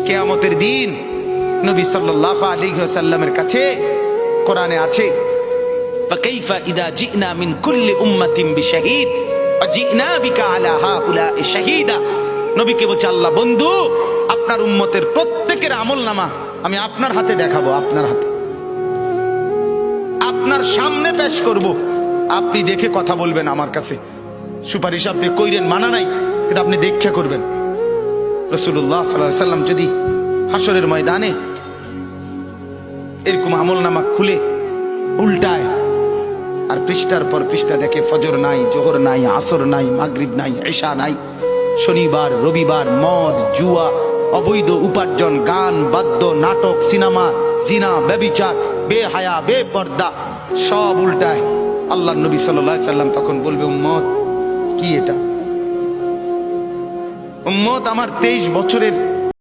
কিয়ামতের দিন নবী সাল্লাল্লাহু আলাইহি ওয়াসাল্লামের কাছে কোরআনে আছে, ফাকাইফা ইযা জিনা মিন কুল্লি উম্মাতিন বিশাহীদ ওয়া জিনা বিকা আলা হাউলা'i শাহীদা। নবীকে বলছে আল্লাহ, বন্ধু আপনার উম্মতের প্রত্যেকের আমলনামা আমি আপনার হাতে দেখাবো, আপনার হাতে, আপনার সামনে পেশ করব, আপনি দেখে কথা বলবেন। আমার কাছে সুপারিশ আপনি কইরেন, মানা নাই, কিন্তু আপনি দেখে করবেন। রাসূলুল্লাহ সাল্লাল্লাহু আলাইহি সাল্লাম যদি হাসরের ময়দানে এরকম আমলনামা খুলে উল্টায় আর পৃষ্ঠার পর পৃষ্ঠা দেখে ফজর নাই, জোহর নাই, আসর নাই, মাগরিব নাই, ইশা নাই, শনিবার রবিবার, মদ জুয়া, অবৈধ উপার্জন, গান বাদ্য, নাটক, সিনেমা, জিনা, ব্যভিচার, বেহায়া, বেপর্দা সব উল্টায়। আল্লাহ নবী সাল্লাল্লাহু আলাইহি সাল্লাম তখন বলবে, উম্মত কি এটা? উম্মত আমার 23 বছরের